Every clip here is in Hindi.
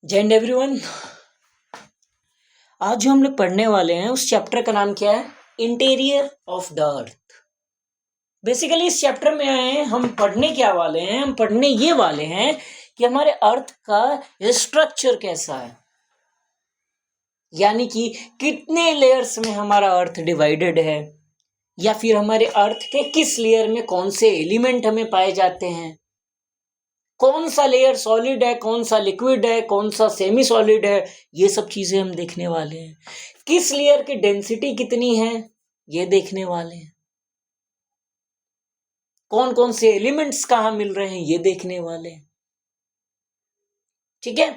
जय हिंद एवरीवन। आज जो हम लोग पढ़ने वाले हैं उस चैप्टर का नाम क्या है? Interior of the earth. Basically इस चैप्टर में हम पढ़ने क्या वाले हैं? हम पढ़ने ये वाले हैं कि हमारे अर्थ का स्ट्रक्चर कैसा है, यानी कि कितने लेयर्स में हमारा अर्थ डिवाइडेड है, या फिर हमारे अर्थ के किस लेयर में कौन से एलिमेंट हमें पाए जाते हैं, कौन सा लेयर सॉलिड है, कौन सा लिक्विड है, कौन सा सेमी सॉलिड है। ये सब चीजें हम देखने वाले हैं। किस लेयर की डेंसिटी कितनी है ये देखने वाले हैं। कौन कौन से एलिमेंट्स कहाँ मिल रहे हैं ये देखने वाले हैं। ठीक है,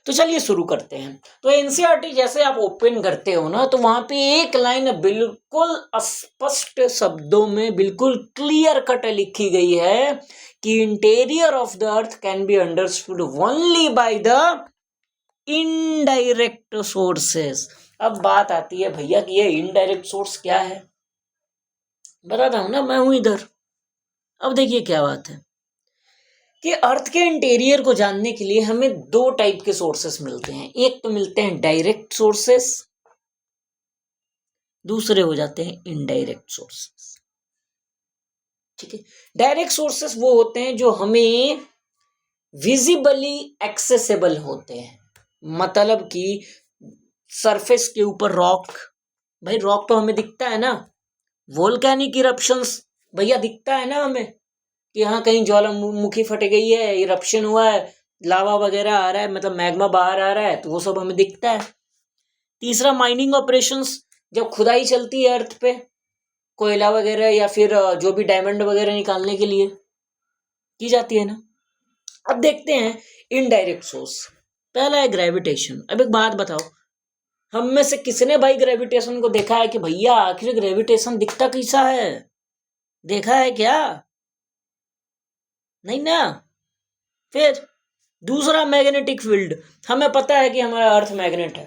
तो चलिए शुरू करते हैं। तो एनसीईआरटी जैसे आप ओपन करते हो ना, तो वहां पे एक लाइन बिल्कुल स्पष्ट शब्दों में बिल्कुल क्लियर कट लिखी गई है कि interior of the earth can be understood only by the indirect sources. अब बात आती है भैया कि ये इनडायरेक्ट सोर्स क्या है। बताता हूं ना, मैं हूं इधर। अब देखिए क्या बात है कि अर्थ के इंटीरियर को जानने के लिए हमें दो टाइप के सोर्सेस मिलते हैं। एक तो मिलते हैं डायरेक्ट सोर्सेस, दूसरे हो जाते हैं इनडायरेक्ट सोर्सेस। ठीक है, डायरेक्ट सोर्सेस वो होते हैं जो हमें विजिबली एक्सेसिबल होते हैं। मतलब कि सरफेस के ऊपर रॉक, भाई रॉक तो हमें दिखता है ना, वोल्केनिक इरप्शंस भैया दिखता है ना हमें कि हाँ कहीं ज्वालामुखी फट गई है, इरप्शन हुआ है, लावा वगैरह आ रहा है, मतलब मैग्मा बाहर आ रहा है, तो वो सब हमें दिखता है। तीसरा माइनिंग ऑपरेशंस, जब खुदाई चलती है अर्थ पे कोयला वगैरह या फिर जो भी डायमंड वगैरह निकालने के लिए की जाती है ना। अब देखते हैं इनडायरेक्ट सोर्स। पहला है ग्रेविटेशन। अब एक बात बताओ, हम में से किसने भाई ग्रेविटेशन को देखा है कि भैया आखिर ग्रेविटेशन दिखता कैसा है? देखा है क्या? नहीं ना। फिर दूसरा मैग्नेटिक फील्ड, हमें पता है कि हमारा अर्थ मैग्नेट है।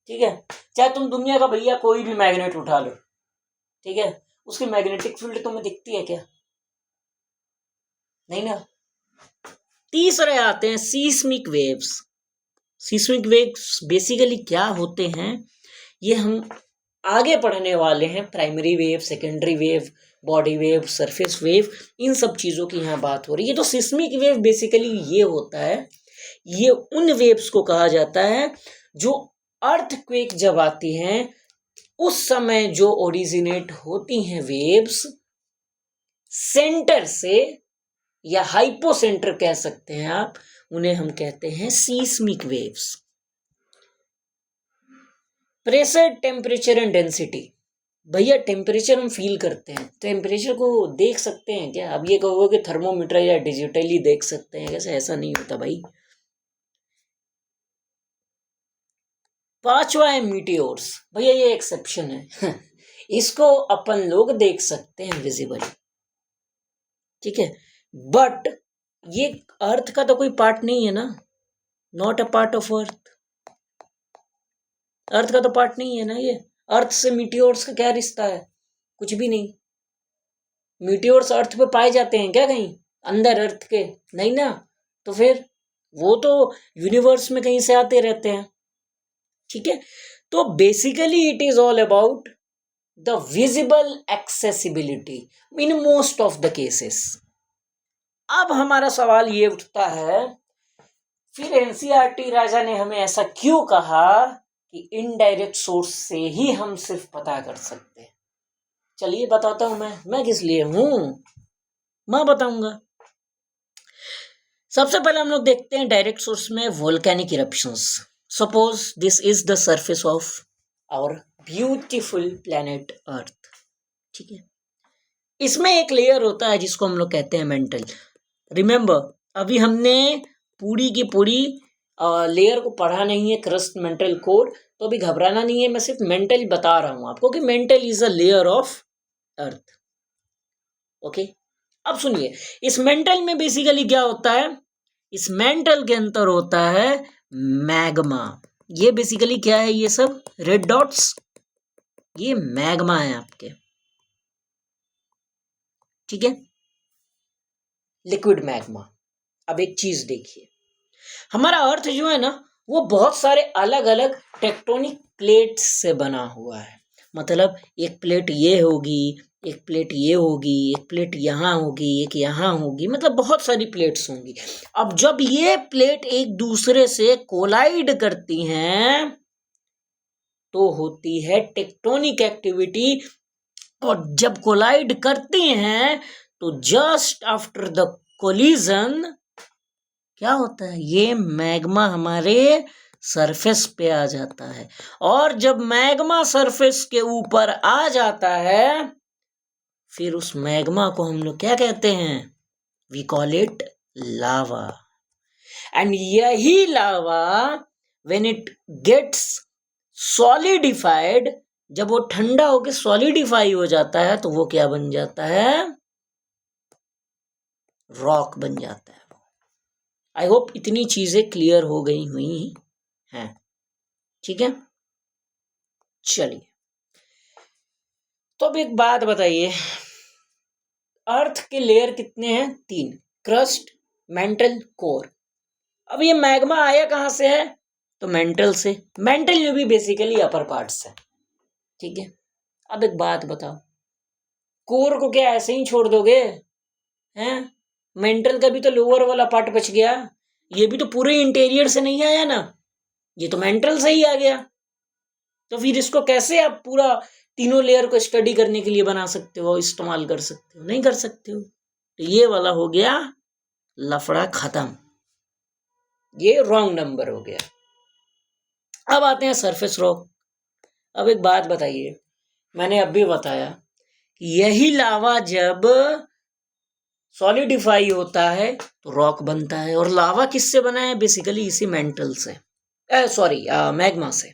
ठीक है, चाहे तुम दुनिया का भैया कोई भी मैग्नेट उठा लो, ठीक है, उसकी मैग्नेटिक फील्ड तुम्हें दिखती है क्या? नहीं ना। तीसरे आते हैं seismic waves. Seismic waves basically क्या होते हैं ये हम आगे पढ़ने वाले हैं। Primary wave, secondary wave, body wave, surface wave, इन सब चीजों की यहाँ बात हो रही है। तो सिस्मिक वेव बेसिकली ये होता है, ये उन वेव्स को कहा जाता है जो अर्थक्वेक जब आती हैं उस समय जो ओरिजिनेट होती हैं वेव्स सेंटर से, या हाइपोसेंटर कह सकते हैं आप, उन्हें हम कहते हैं seismic waves. Pressure, temperature and density. भैया टेम्परेचर हम फील करते हैं, टेम्परेचर को देख सकते हैं क्या? अब ये कहोगे कि थर्मोमीटर या डिजिटली देख सकते हैं कैसे? ऐसा नहीं होता भाई। पांचवा है मीटियोर्स। भैया ये एक्सेप्शन है इसको अपन लोग देख सकते हैं विजिबली, ठीक है, बट ये अर्थ का तो कोई पार्ट नहीं है ना, not a part of earth. Earth का तो पार्ट नहीं है ना ये। अर्थ से मीटियोर्स का क्या रिश्ता है? कुछ भी नहीं। मीटियोर्स अर्थ पे पाए जाते हैं क्या कहीं अंदर अर्थ के? नहीं ना। तो फिर वो तो यूनिवर्स में कहीं से आते रहते हैं। ठीक है, तो basically it is all about the visible accessibility in most of the cases. अब हमारा सवाल ये उठता है, फिर एनसीईआरटी राजा ने हमें ऐसा क्यों कहा कि इनडायरेक्ट सोर्स से ही हम सिर्फ पता कर सकते हैं? चलिए बताता हूं मैं किस लिए हूं, मैं बताऊंगा। सबसे पहले हम लोग देखते हैं डायरेक्ट सोर्स में volcanic eruptions. Suppose this is the surface of our beautiful planet Earth. ठीक है, इसमें एक लेयर होता है जिसको हम लोग कहते हैं मेंटल। रिमेंबर, अभी हमने पूरी की पूरी लेयर को पढ़ा नहीं है, क्रस्ट मेंटल कोर, तो अभी घबराना नहीं है। मैं सिर्फ मेंटल बता रहा हूं आपको कि mental is a layer of earth. Okay, अब सुनिए, इस मेंटल में बेसिकली क्या होता है? इस मेंटल के अंदर होता है मैग्मा। ये बेसिकली क्या है? ये सब रेड डॉट्स, ये मैग्मा है आपके। ठीक है, लिक्विड मैग्मा। अब एक चीज देखिए, हमारा अर्थ जो है ना वो बहुत सारे अलग अलग टेक्टोनिक प्लेट्स से बना हुआ है। मतलब एक प्लेट ये होगी, एक प्लेट ये होगी, एक प्लेट यहाँ होगी, एक यहाँ होगी, मतलब बहुत सारी प्लेट्स होंगी। अब जब ये प्लेट एक दूसरे से कोलाइड करती हैं तो होती है टेक्टोनिक एक्टिविटी। और जब कोलाइड करती हैं तो जस्ट आफ्टर द कोलिजन क्या होता है, ये मैग्मा हमारे सरफेस पे आ जाता है। और जब मैग्मा सरफेस के ऊपर आ जाता है फिर उस मैग्मा को हम लोग क्या कहते हैं, we call it lava. And यही lava when it gets solidified, जब वो ठंडा होकर सॉलिडिफाई हो जाता है तो वो क्या बन जाता है, रॉक बन जाता है। आई होप इतनी चीजें क्लियर हो गई हुई हैं। ठीक है, चलिए तो अब एक बात बताइए, अर्थ के लेयर कितने हैं, 3, क्रस्ट, मेंटल, कोर। अब ये मैग्मा आया कहां से है, तो मेंटल से। मेंटल में भी बेसिकली अपर पार्ट्स है। ठीक है, अब एक बात बताओ, कोर को क्या ऐसे ही छोड़ दोगे हैं? मेंटल का भी तो लोअर वाला पार्ट बच गया, ये भी तो पूरे इंटीरियर से नहीं आया ना, ये तो मेंटल से ही आ गया। तो फिर इसको कैसे आप पूरा तीनों लेयर को स्टडी करने के लिए बना सकते हो, इस्तेमाल कर सकते हो, नहीं कर सकते हो। तो ये वाला हो गया लफड़ा खत्म, ये रॉन्ग नंबर हो गया। अब आते हैं सरफेस रॉक। अब एक बात बताइए, मैंने अभी बताया कि यही लावा जब सॉलिडिफाई होता है तो रॉक बनता है। और लावा किससे बना है, बेसिकली इसी मेंटल से, सॉरी मैग्मा से।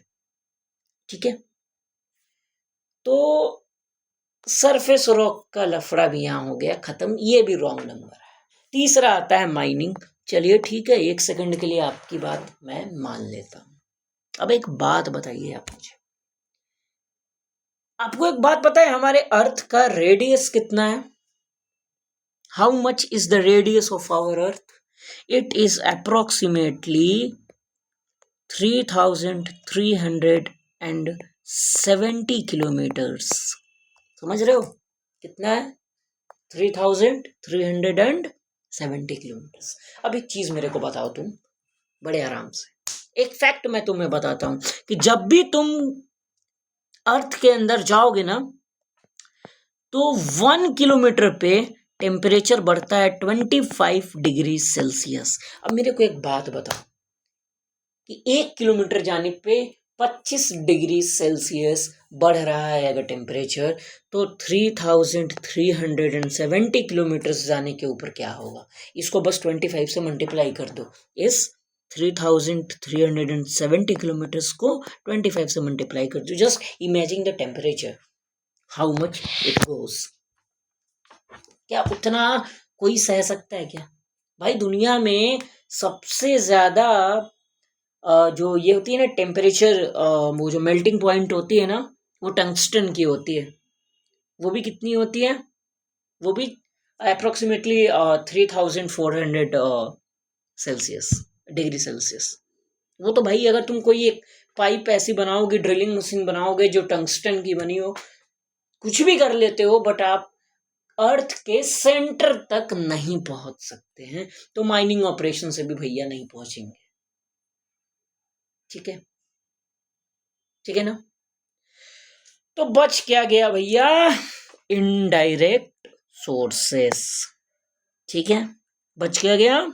ठीक है, तो सरफेस रॉक का लफड़ा भी यहां हो गया खत्म, ये भी रॉन्ग नंबर है। तीसरा आता है माइनिंग। चलिए ठीक है, 1 सेकंड के लिए आपकी बात मैं मान लेता हूं। अब एक बात बताइए आप मुझे, आपको एक बात पता है हमारे अर्थ का रेडियस कितना है? How much is the radius of our earth? It is approximately 3370 kilometres. समझ रहे हो कितना है? 3370 किलोमीटर्स। अब एक चीज मेरे को बताओ तुम, बड़े आराम से, एक फैक्ट मैं तुम्हें बताता हूं कि जब भी तुम अर्थ के अंदर जाओगे ना तो 1 किलोमीटर पे टेम्परेचर बढ़ता है 25 डिग्री सेल्सियस। अब मेरे को एक बात बताओ कि 1 किलोमीटर जाने पे 25 डिग्री सेल्सियस बढ़ रहा है अगर टेम्परेचर, तो 3370 किलोमीटर जाने के ऊपर क्या होगा? इसको बस 25 से मल्टीप्लाई कर दो। इस 3370 किलोमीटर्स को 25 से मल्टीप्लाई कर दो। Just imagine the temperature, how much it goes. क्या उतना कोई सह सकता है क्या? भाई दुनिया में सबसे ज्यादा जो ये होती है ना टेम्परेचर, वो जो मेल्टिंग पॉइंट होती है ना, वो टंगस्टन की होती है। वो भी कितनी होती है? वो भी अप्रोक्सीमेटली 3400 सेल्सियस, डिग्री सेल्सियस। वो तो भाई अगर तुम कोई एक पाइप ऐसी बनाओगे, ड्रिलिंग मशीन बनाओगे जो टंगस्टन की बनी हो, कुछ भी कर लेते हो, बट आप अर्थ के सेंटर तक नहीं पहुंच सकते हैं। तो माइनिंग ऑपरेशन से भी भैया नहीं पहुंचेंगे। ठीक है, ठीक है ना? तो बच क्या गया भैया? Indirect sources. ठीक है, बच क्या गया?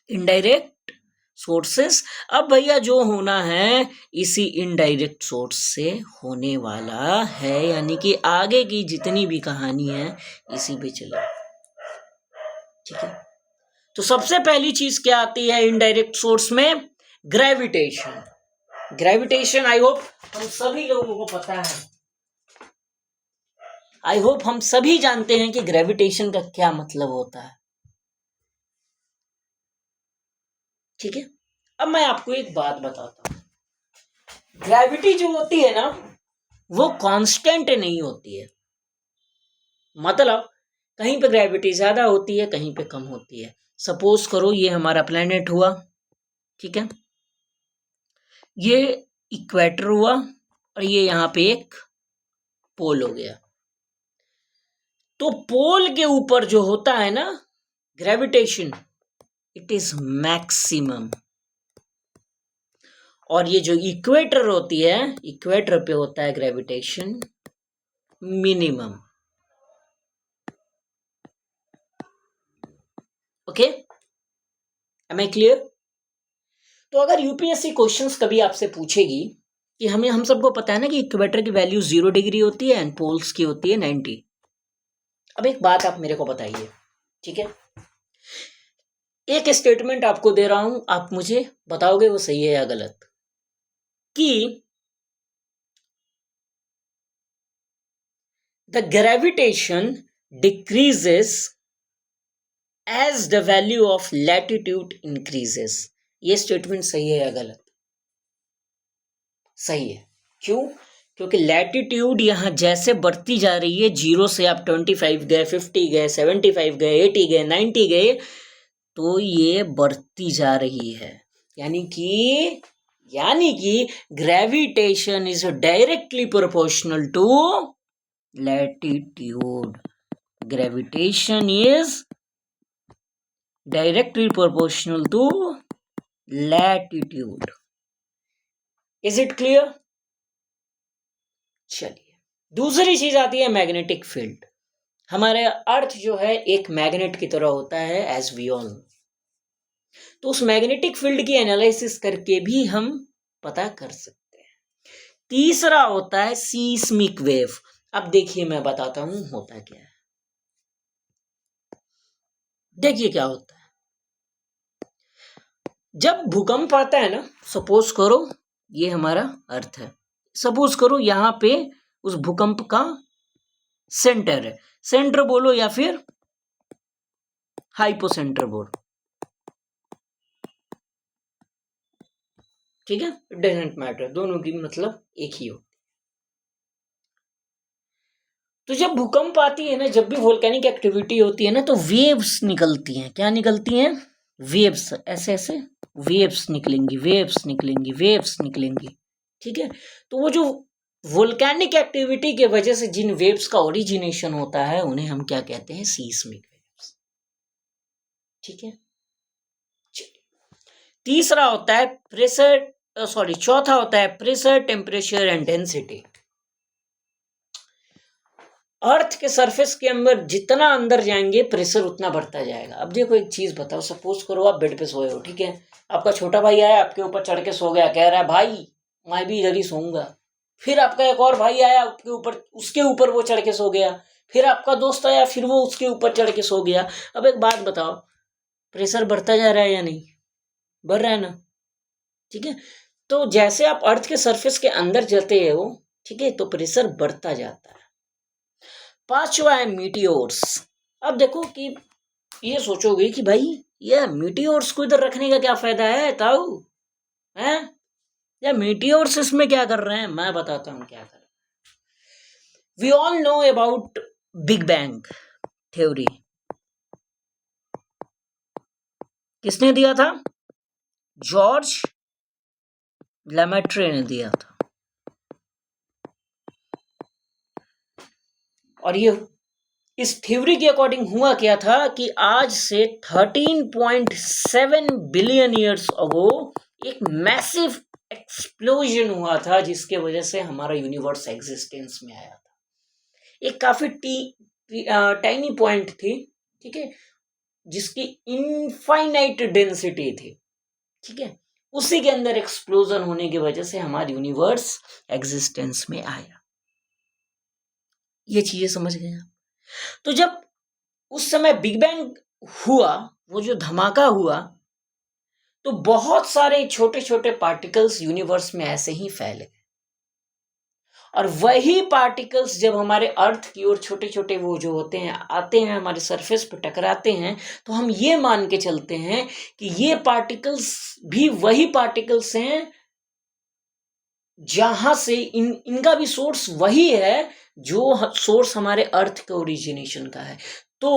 Indirect sources. अब भैया जो होना है इसी इनडायरेक्ट सोर्स से होने वाला है, यानी कि आगे की जितनी भी कहानी है इसी पे चले। ठीक है, तो सबसे पहली चीज क्या आती है इनडायरेक्ट सोर्स में? ग्रेविटेशन। ग्रेविटेशन आई होप हम सभी लोगों को पता है, आई होप हम सभी जानते हैं कि ग्रेविटेशन का क्या मतलब होता है। ठीक है, अब मैं आपको एक बात बताता हूं, ग्रेविटी जो होती है ना वो कांस्टेंट नहीं होती है। मतलब कहीं पे ग्रेविटी ज्यादा होती है, कहीं पे कम होती है। सपोज करो ये हमारा प्लेनेट हुआ, ठीक है, ये इक्वेटर हुआ और ये यहां पे एक पोल हो गया। तो पोल के ऊपर जो होता है ना ग्रेविटेशन, इट इज मैक्सिमम, और ये जो इक्वेटर होती है, इक्वेटर पे होता है gravitation minimum. Okay, am I clear? तो अगर यूपीएससी क्वेश्चंस कभी आपसे पूछेगी कि हम सबको पता है ना कि इक्वेटर की वैल्यू 0 डिग्री होती है एंड पोल्स की होती है 90। अब एक बात आप मेरे को बताइए, ठीक है, एक स्टेटमेंट आपको दे रहा हूं, आप मुझे बताओगे वो सही है या गलत, कि the gravitation decreases as the value of latitude increases. ये स्टेटमेंट सही है या गलत? सही है। क्यों? क्योंकि लैटिट्यूड यहां जैसे बढ़ती जा रही है, 0 से आप 25 गए, 50 गए, 75 गए, 80 गए, 90 गए, तो ये बढ़ती जा रही है। यानी कि gravitation is directly proportional to latitude. Gravitation is directly proportional to latitude. Is it clear? चलिए, दूसरी चीज आती है मैग्नेटिक फील्ड। हमारे अर्थ जो है एक मैग्नेट की तरह होता है, एज वी ऑल नो। तो उस मैग्नेटिक फील्ड की एनालिसिस करके भी हम पता कर सकते हैं। तीसरा होता है सीस्मिक वेव। अब देखिए मैं बताता हूं होता क्या है। देखिए क्या होता है जब भूकंप आता है ना, सपोज करो ये हमारा अर्थ है, सपोज करो यहां पे उस भूकंप का सेंटर है, सेंटर बोलो या फिर हाइपोसेंटर बोलो, ठीक है, इट डजंट मैटर, दोनों की मतलब एक ही हो। तो जब भूकंप आती है ना, जब भी वोल्केनिक एक्टिविटी होती है ना, तो वेव्स निकलती हैं। क्या निकलती हैं? वेव्स, ऐसे ऐसे वेव्स निकलेंगी, वेव्स निकलेंगी, वेव्स निकलेंगी, ठीक है। तो वो जो वोल्केनिक एक्टिविटी के वजह से जिन वेव्स का ओरिजिनेशन होता है, उन्हें हम क्या कहते हैं? सीस्मिक वेव्स, ठीक है। तीसरा होता है प्रेशर, चौथा होता है प्रेशर, टेम्परेचर एंड डेंसिटी। अर्थ के सरफेस के अंदर जितना अंदर जाएंगे, प्रेशर उतना बढ़ता जाएगा। अब देखो एक चीज बताओ, सपोज करो आप बेड पे सोए हो, ठीक है, आपका छोटा भाई आया आपके ऊपर चढ़ के सो गया, कह रहा है भाई मैं भी इधर ही सोऊंगा। फिर आपका एक और भाई आया आपके ऊपर, उसके ऊपर वो चढ़ के सो गया। फिर आपका दोस्त आया, फिर वो उसके ऊपर चढ़ के सो गया। अब एक बात बताओ, प्रेशर बढ़ता जा रहा है या नहीं? बढ़ रहा है ना, ठीक है। तो जैसे आप अर्थ के सरफेस के अंदर जाते हो, ठीक है, तो प्रेशर बढ़ता जाता है। पांचवा है मीटियोर्स। अब देखो कि ये सोचोगे कि भाई ये मीटियोर्स को इधर रखने का क्या फायदा है ताऊ, है या मीटियोर्स इसमें क्या कर रहे हैं? मैं बताता हूं क्या कर रहे हैं। We all know about big bang theory. किसने दिया था? जॉर्ज लेमेट्रे ने दिया था। और ये इस थ्योरी के अकॉर्डिंग हुआ क्या था कि आज से 13.7 बिलियन ईयर्स अगो एक मैसिव एक्सप्लोजन हुआ था, जिसके वजह से हमारा यूनिवर्स एग्जिस्टेंस में आया था। एक काफी टाइनी पॉइंट थी, ठीक है, जिसकी इनफाइनाइट डेंसिटी थी, ठीक है, उसी के अंदर एक्सप्लोजन होने की वजह से हमारा यूनिवर्स एग्जिस्टेंस में आया। ये चीजें समझ गए आप? तो जब उस समय बिग बैंग हुआ, वो जो धमाका हुआ, तो बहुत सारे छोटे छोटे पार्टिकल्स यूनिवर्स में ऐसे ही फैले, और वही पार्टिकल्स जब हमारे अर्थ की ओर छोटे छोटे वो जो होते हैं आते हैं, हमारे सरफेस पर टकराते हैं, तो हम ये मान के चलते हैं कि ये पार्टिकल्स भी वही पार्टिकल्स हैं जहां से इनका भी सोर्स वही है जो सोर्स हमारे अर्थ के ओरिजिनेशन का है। तो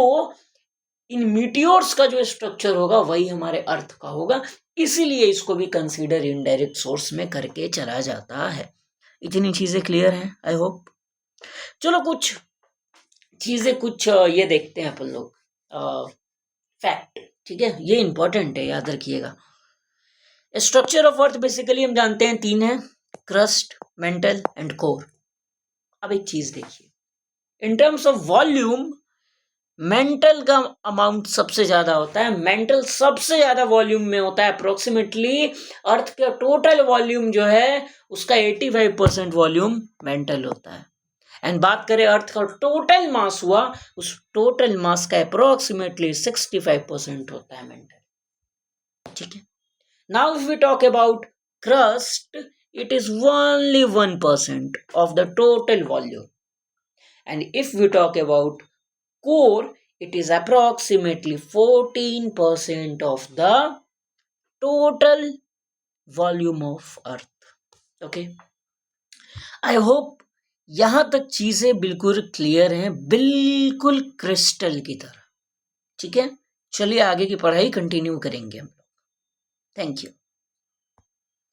इन मीटियोर्स का जो स्ट्रक्चर होगा वही हमारे अर्थ का होगा। इसीलिए इसको भी कंसीडर इनडायरेक्ट सोर्स में करके चला जाता है। इतनी चीजें क्लियर हैं, आई होप। चलो कुछ चीजें कुछ ये देखते हैं अपन लोग, फैक्ट, ठीक है, ये इंपॉर्टेंट है, याद रखिएगा। स्ट्रक्चर ऑफ अर्थ बेसिकली हम जानते हैं 3 है, क्रस्ट, मेंटल एंड कोर। अब एक चीज देखिए, in terms of volume mental का अमाउंट सबसे ज्यादा होता है, मेंटल सबसे ज्यादा वॉल्यूम में होता है, अप्रोक्सीमेटली अर्थ का टोटल वॉल्यूम जो है उसका 85% वॉल्यूम मेंटल होता है। एंड बात करें अर्थ का टोटल मास हुआ, उस टोटल मास का अप्रोक्सीमेटली 65% होता है मेंटल, ठीक है। Now if we talk about crust, it is only 1% of the total volume, and if we talk about core, it is approximately 14% of the total volume of earth. Okay, I hope यहां तक चीजें बिल्कुल क्लियर हैं, बिल्कुल क्रिस्टल की तरह, ठीक है। चलिए आगे की पढ़ाई कंटिन्यू करेंगे हम लोग। Thank you.